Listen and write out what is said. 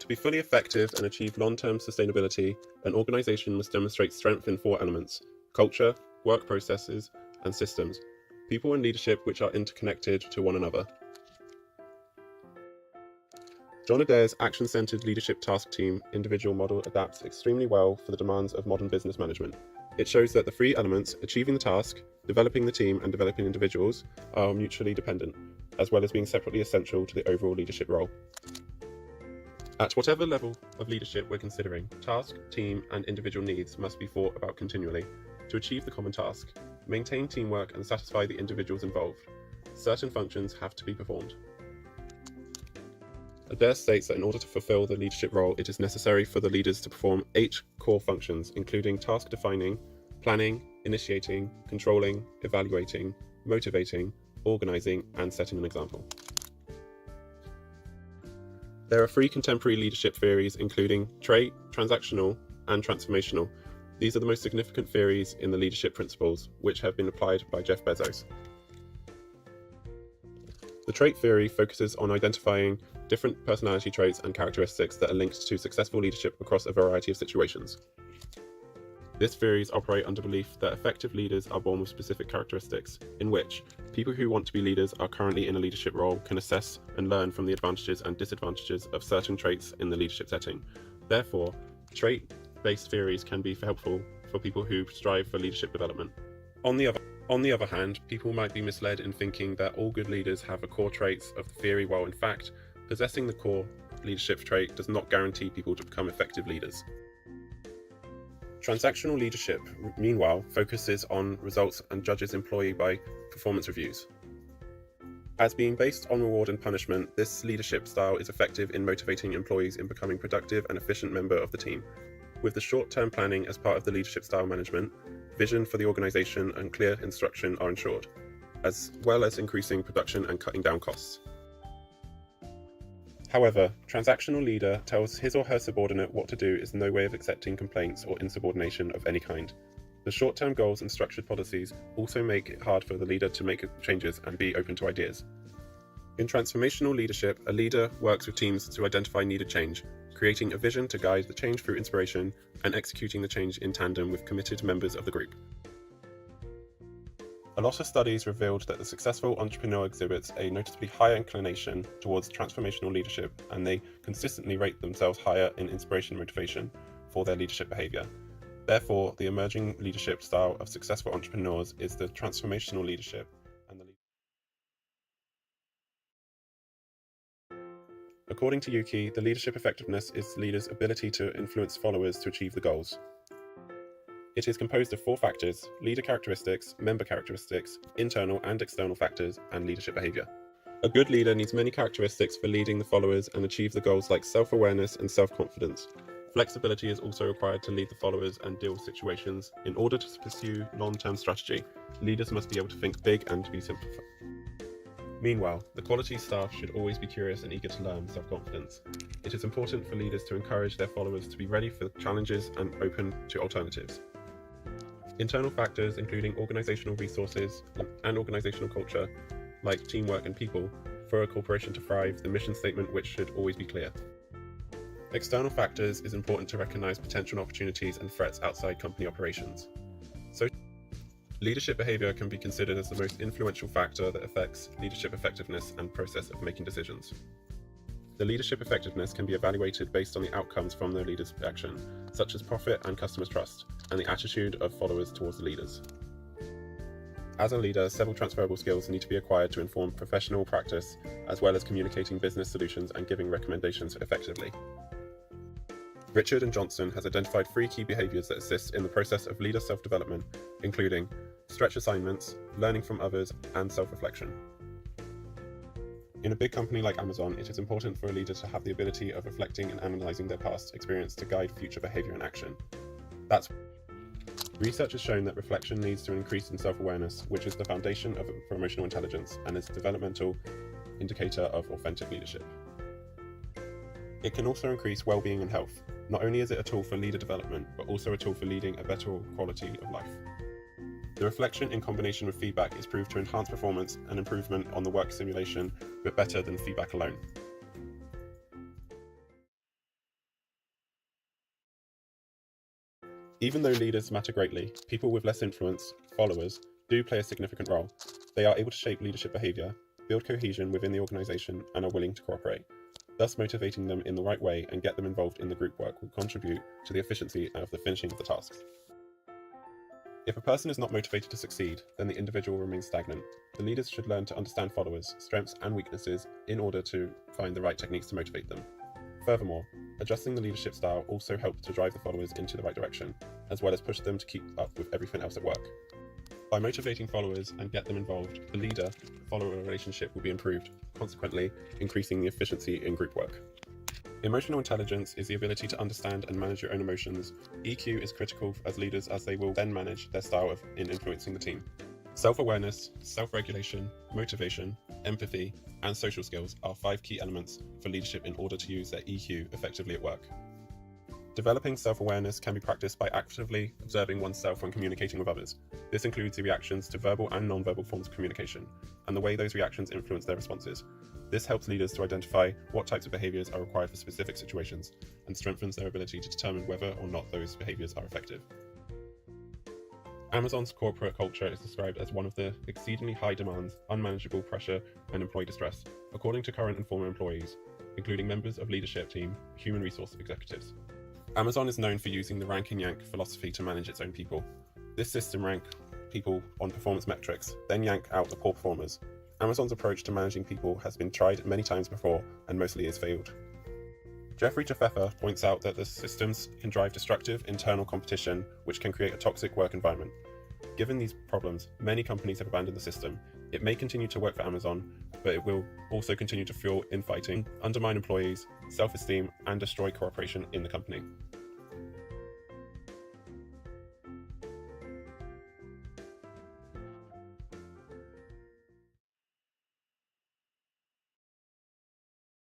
To be fully effective and achieve long-term sustainability, an organization must demonstrate strength in 4 elements: culture, work processes, and systems, people and leadership which are interconnected to one another. John Adair's action-centered leadership task team individual model adapts extremely well for the demands of modern business management. It shows that the 3 elements, achieving the task, developing the team, and developing individuals, are mutually dependent, as well as being separately essential to the overall leadership role. At whatever level of leadership we're considering, task, team, and individual needs must be thought about continually. To achieve the common task, maintain teamwork, and satisfy the individuals involved, certain functions have to be performed. Adair states that in order to fulfill the leadership role, it is necessary for the leaders to perform 8 core functions, including task defining, planning, initiating, controlling, evaluating, motivating, organizing, and setting an example. There are 3 contemporary leadership theories, including trait, transactional, and transformational. These are the most significant theories in the leadership principles, which have been applied by Jeff Bezos. The trait theory focuses on identifying different personality traits and characteristics that are linked to successful leadership across a variety of situations. These theories operate under belief that effective leaders are born with specific characteristics, in which people who want to be leaders are currently in a leadership role can assess and learn from the advantages and disadvantages of certain traits in the leadership setting. Therefore, trait-based theories can be helpful for people who strive for leadership development. On the other hand, people might be misled in thinking that all good leaders have the core traits of the theory, while in fact, possessing the core leadership trait does not guarantee people to become effective leaders. Transactional leadership, meanwhile, focuses on results and judges employee by performance reviews. As being based on reward and punishment, this leadership style is effective in motivating employees in becoming productive and efficient member of the team. With the short-term planning as part of the leadership style management, vision for the organization and clear instruction are ensured, as well as increasing production and cutting down costs. However, transactional leader tells his or her subordinate what to do is no way of accepting complaints or insubordination of any kind. The short-term goals and structured policies also make it hard for the leader to make changes and be open to ideas. In transformational leadership, a leader works with teams to identify needed change, creating a vision to guide the change through inspiration, and executing the change in tandem with committed members of the group. A lot of studies revealed that the successful entrepreneur exhibits a noticeably higher inclination towards transformational leadership, and they consistently rate themselves higher in inspiration and motivation for their leadership behavior. Therefore, the emerging leadership style of successful entrepreneurs is the transformational leadership. According to Yuki, the leadership effectiveness is the leader's ability to influence followers to achieve the goals. It is composed of 4 factors: leader characteristics, member characteristics, internal and external factors, and leadership behavior. A good leader needs many characteristics for leading the followers and achieve the goals, like self-awareness and self-confidence. Flexibility is also required to lead the followers and deal with situations. In order to pursue long-term strategy, leaders must be able to think big and to be simplified. Meanwhile, the quality staff should always be curious and eager to learn with self-confidence. It is important for leaders to encourage their followers to be ready for challenges and open to alternatives. Internal factors, including organizational resources and organizational culture, like teamwork and people, for a corporation to thrive, the mission statement which should always be clear. External factors is important to recognize potential opportunities and threats outside company operations. So, leadership behavior can be considered as the most influential factor that affects leadership effectiveness and process of making decisions. The leadership effectiveness can be evaluated based on the outcomes from the leader's action, such as profit and customers' trust, and the attitude of followers towards the leaders. As a leader, several transferable skills need to be acquired to inform professional practice, as well as communicating business solutions and giving recommendations effectively. Richard and Johnson has identified 3 key behaviors that assist in the process of leader self-development, including stretch assignments, learning from others, and self-reflection. In a big company like Amazon, it is important for a leader to have the ability of reflecting and analyzing their past experience to guide future behavior and action. Research has shown that reflection leads to an increase in self-awareness, which is the foundation of emotional intelligence and is a developmental indicator of authentic leadership. It can also increase well-being and health. Not only is it a tool for leader development, but also a tool for leading a better quality of life. The reflection in combination with feedback is proved to enhance performance and improvement on the work simulation, but better than feedback alone. Even though leaders matter greatly, people with less influence, followers, do play a significant role. They are able to shape leadership behaviour, build cohesion within the organisation, and are willing to cooperate. Thus, motivating them in the right way and get them involved in the group work will contribute to the efficiency of the finishing of the tasks. If a person is not motivated to succeed, then the individual remains stagnant. The leaders should learn to understand followers' strengths and weaknesses in order to find the right techniques to motivate them. Furthermore, adjusting the leadership style also helps to drive the followers into the right direction, as well as push them to keep up with everything else at work. By motivating followers and get them involved, the leader-follower relationship will be improved, consequently increasing the efficiency in group work. Emotional intelligence is the ability to understand and manage your own emotions. EQ is critical as leaders as they will then manage their style in influencing the team. Self-awareness, self-regulation, motivation, empathy, and social skills are 5 key elements for leadership in order to use their EQ effectively at work. Developing self-awareness can be practiced by actively observing oneself when communicating with others. This includes the reactions to verbal and non-verbal forms of communication, and the way those reactions influence their responses. This helps leaders to identify what types of behaviours are required for specific situations, and strengthens their ability to determine whether or not those behaviours are effective. Amazon's corporate culture is described as one of the exceedingly high demands, unmanageable pressure, and employee distress, according to current and former employees, including members of leadership team, human resource executives. Amazon is known for using the rank and yank philosophy to manage its own people. This system ranks people on performance metrics, then yank out the poor performers. Amazon's approach to managing people has been tried many times before and mostly has failed. Jeffrey Jaffeffer points out that the systems can drive destructive internal competition, which can create a toxic work environment. Given these problems, many companies have abandoned the system. It may continue to work for Amazon, but it will also continue to fuel infighting, undermine employees, self-esteem, and destroy cooperation in the company.